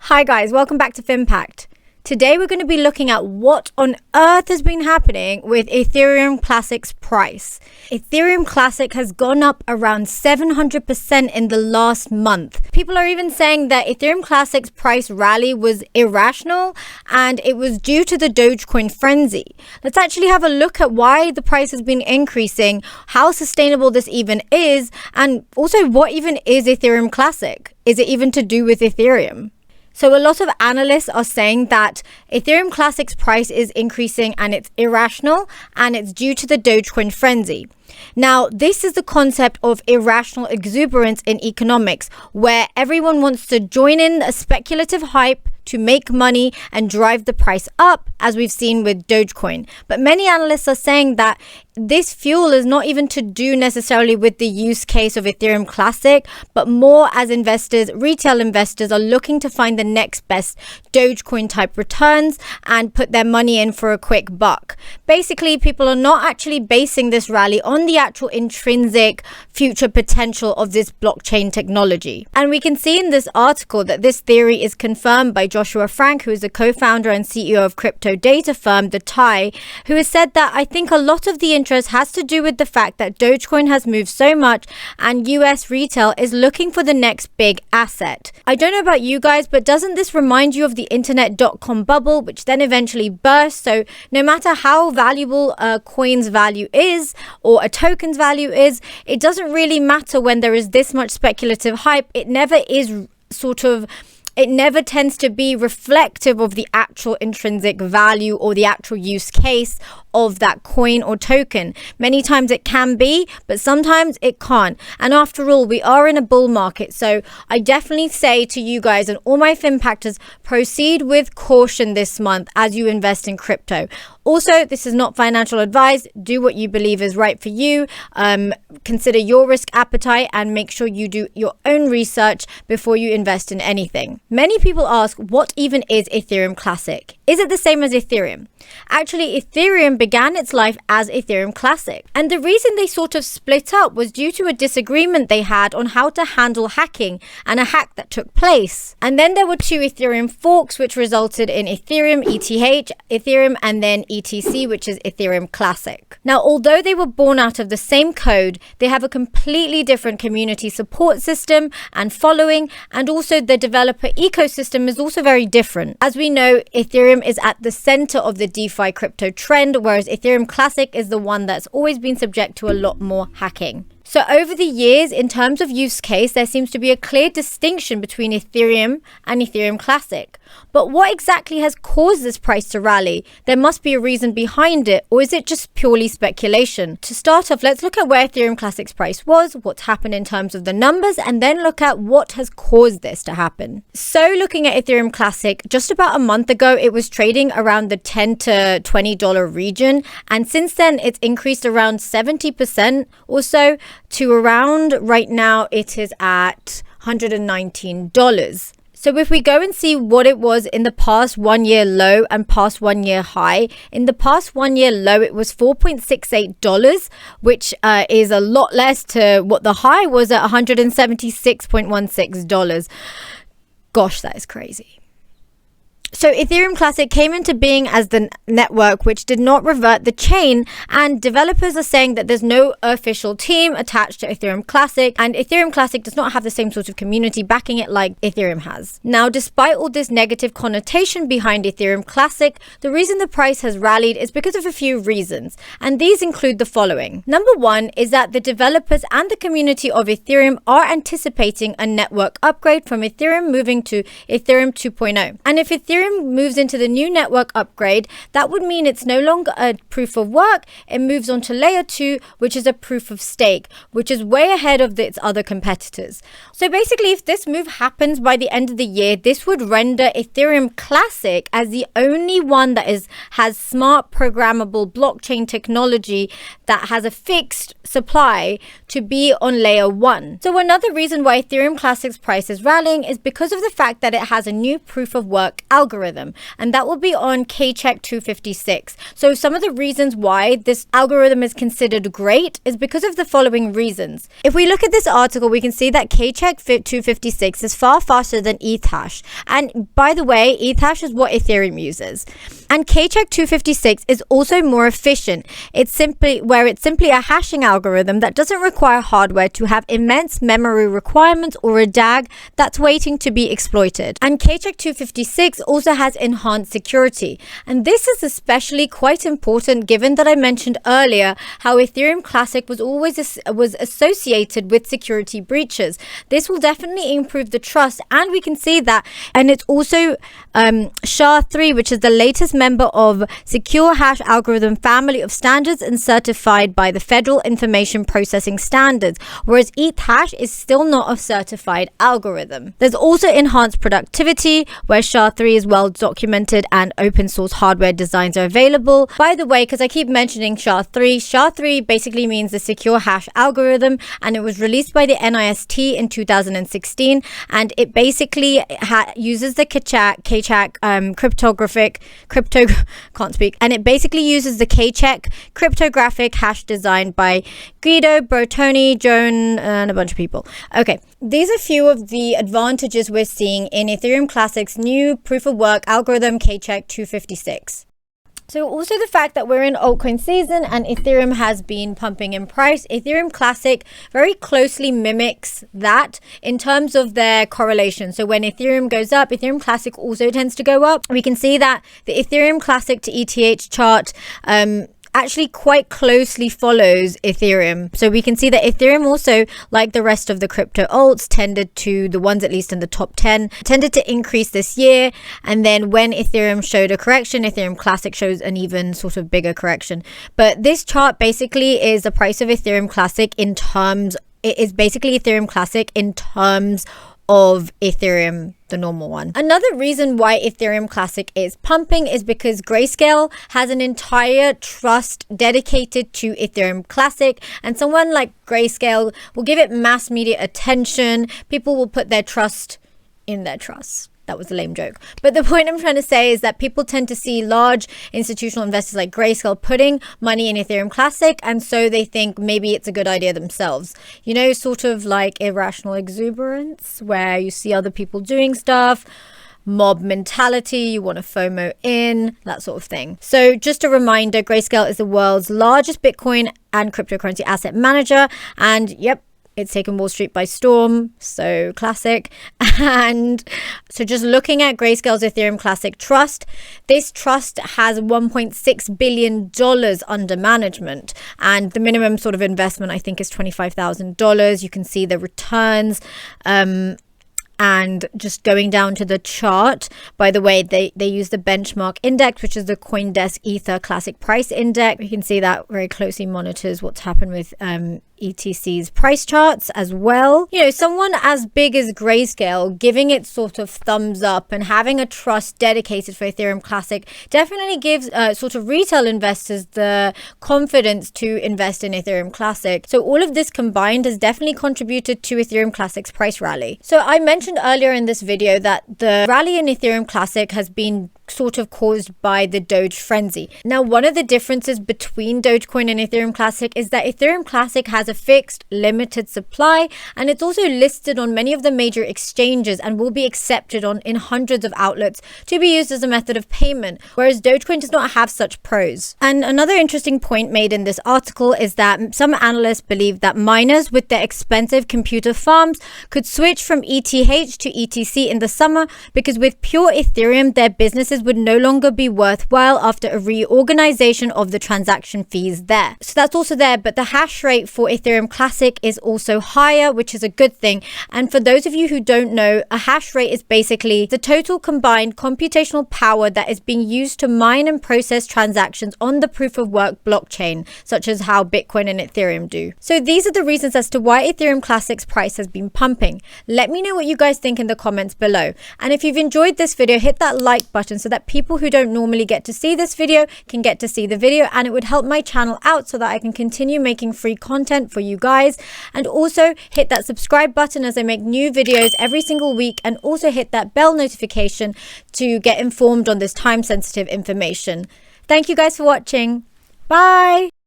Hi guys, welcome back to Finpact. Today we're going to be looking at what on earth has been happening with Ethereum Classic's price. Ethereum Classic has gone up around 700% in the last month. People are even saying that Ethereum Classic's price rally was irrational and it was due to the Dogecoin frenzy. Let's actually have a look at why the price has been increasing, how sustainable this even is, and also what even is Ethereum Classic? Is it even to do with Ethereum? So a lot of analysts are saying that Ethereum Classic's price is increasing and it's irrational and it's due to the Dogecoin frenzy. Now, this is the concept of irrational exuberance in economics, where everyone wants to join in a speculative hype to make money and drive the price up, as we've seen with Dogecoin. But many analysts are saying that this fuel is not even to do necessarily with the use case of Ethereum Classic, but more as investors, retail investors are looking to find the next best Dogecoin type returns and put their money in for a quick buck. Basically, people are not actually basing this rally on the actual intrinsic future potential of this blockchain technology. And we can see in this article that this theory is confirmed by Joshua Frank, who is the co-founder and CEO of crypto data firm The Tie, who has said that I think a lot of the interest has to do with the fact that Dogecoin has moved so much and US retail is looking for the next big asset. I don't know about you guys, but doesn't this remind you of the internet.com bubble, which then eventually burst? So no matter how valuable a coin's value is or a token's value is, it doesn't really matter when there is this much speculative hype. It never tends to be reflective of the actual intrinsic value or the actual use case of that coin or token. Many times it can be, but sometimes it can't. And after all, we are in a bull market. So I definitely say to you guys and all my Finpacters, proceed with caution this month as you invest in crypto. Also, this is not financial advice. Do what you believe is right for you. Consider your risk appetite and make sure you do your own research before you invest in anything. Many people ask, what even is Ethereum Classic? Is it the same as Ethereum? Actually, Ethereum began its life as Ethereum Classic. And the reason they sort of split up was due to a disagreement they had on how to handle hacking and a hack that took place. And then there were two Ethereum forks, which resulted in Ethereum ETH, Ethereum, and then ETC, which is Ethereum Classic. Now, although they were born out of the same code, they have a completely different community support system and following, and also the developer ecosystem is also very different. As we know, Ethereum is at the center of the DeFi crypto trend, whereas Ethereum Classic is the one that's always been subject to a lot more hacking. So over the years, in terms of use case, there seems to be a clear distinction between Ethereum and Ethereum Classic. But what exactly has caused this price to rally? There must be a reason behind it, or is it just purely speculation? To start off, let's look at where Ethereum Classic's price was, what's happened in terms of the numbers, and then look at what has caused this to happen. So looking at Ethereum Classic, just about a month ago, it was trading around the $10 to $20 region. And since then, it's increased around 70% or so to around, right now, it is at $119. So if we go and see what it was in the past 1 year low and past 1 year high, in the past 1 year low, it was $4.68, which is a lot less to what the high was at $176.16. Gosh, that is crazy. So Ethereum Classic came into being as the network which did not revert the chain, and developers are saying that there's no official team attached to Ethereum Classic, and Ethereum Classic does not have the same sort of community backing it like Ethereum has. Now, despite all this negative connotation behind Ethereum Classic, the reason the price has rallied is because of a few reasons, and these include the following. Number one is that the developers and the community of Ethereum are anticipating a network upgrade from Ethereum moving to Ethereum 2.0. And if Ethereum moves into the new network upgrade, that would mean it's no longer a proof of work, it moves on to layer 2, which is a proof of stake, which is way ahead of its other competitors. So basically, if this move happens by the end of the year, this would render Ethereum Classic as the only one that has smart programmable blockchain technology that has a fixed supply to be on layer 1. So another reason why Ethereum Classic's price is rallying is because of the fact that it has a new proof of work algorithm. algorithm, and that will be on KCheck 256. So some of the reasons why this algorithm is considered great is because of the following reasons. If we look at this article, we can see that KCheck 256 is far faster than Ethash. And by the way, Ethash is what Ethereum uses. And KCheck 256 is also more efficient. It's simply a hashing algorithm that doesn't require hardware to have immense memory requirements or a DAG that's waiting to be exploited. And KCheck 256 also has enhanced security. And this is especially quite important given that I mentioned earlier how Ethereum Classic was always associated with security breaches. This will definitely improve the trust, and we can see that. And it's also SHA-3, which is the latest member of Secure Hash Algorithm family of standards and certified by the Federal Information Processing Standards, whereas ETHash is still not a certified algorithm. There's also enhanced productivity, where SHA-3 is well documented and open source hardware designs are available. By the way, because I keep mentioning SHA-3, SHA-3 basically means the Secure Hash Algorithm, and it was released by the NIST in 2016, and it basically uses the KCheck cryptographic hash designed by Guido Bertoni, Joan, and a bunch of people. Okay, these are a few of the advantages we're seeing in Ethereum Classic's new proof of work algorithm KCheck 256. So also the fact that we're in altcoin season and Ethereum has been pumping in price, Ethereum Classic very closely mimics that in terms of their correlation. So when Ethereum goes up, Ethereum Classic also tends to go up. We can see that the Ethereum Classic to ETH chart actually quite closely follows Ethereum. So we can see that Ethereum also, like the rest of the crypto alts, the ones at least in the top 10, tended to increase this year. And then when Ethereum showed a correction, Ethereum Classic shows an even sort of bigger correction. But this chart basically is the price of Ethereum Classic in terms of Ethereum, the normal one. Another reason why Ethereum Classic is pumping is because Grayscale has an entire trust dedicated to Ethereum Classic, and someone like Grayscale will give it mass media attention. People will put their trust in their trust. That was a lame joke. But the point I'm trying to say is that people tend to see large institutional investors like Grayscale putting money in Ethereum Classic, and so they think maybe it's a good idea themselves. You know, sort of like irrational exuberance, where you see other people doing stuff, mob mentality, you want to FOMO in, that sort of thing. So just a reminder, Grayscale is the world's largest Bitcoin and cryptocurrency asset manager, and yep, it's taken Wall Street by storm, so classic. And so just looking at Grayscale's Ethereum Classic Trust, this trust has $1.6 billion under management. And the minimum sort of investment, I think, is $25,000. You can see the returns. And just going down to the chart, by the way, they use the benchmark index, which is the CoinDesk Ether Classic Price Index. You can see that very closely monitors what's happened with ETC's price charts as well. You know, someone as big as Grayscale giving it sort of thumbs up and having a trust dedicated for Ethereum Classic definitely gives sort of retail investors the confidence to invest in Ethereum Classic. So all of this combined has definitely contributed to Ethereum Classic's price rally. So I mentioned earlier in this video that the rally in Ethereum Classic has been sort of caused by the Doge frenzy. Now, one of the differences between Dogecoin and Ethereum Classic is that Ethereum Classic has a fixed limited supply, and it's also listed on many of the major exchanges and will be accepted in hundreds of outlets to be used as a method of payment, whereas Dogecoin does not have such pros. And another interesting point made in this article is that some analysts believe that miners with their expensive computer farms could switch from ETH to ETC in the summer, because with pure Ethereum, their businesses would no longer be worthwhile after a reorganization of the transaction fees there. So that's also there, but the hash rate for Ethereum Classic is also higher, which is a good thing. And for those of you who don't know, a hash rate is basically the total combined computational power that is being used to mine and process transactions on the proof of work blockchain, such as how Bitcoin and Ethereum do. So these are the reasons as to why Ethereum Classic's price has been pumping. Let me know what you guys think in the comments below. And if you've enjoyed this video, hit that like button so so that people who don't normally get to see this video can get to see the video, and it would help my channel out so that I can continue making free content for you guys. And also hit that subscribe button as I make new videos every single week, and also hit that bell notification to get informed on this time sensitive information. Thank you guys for watching. Bye.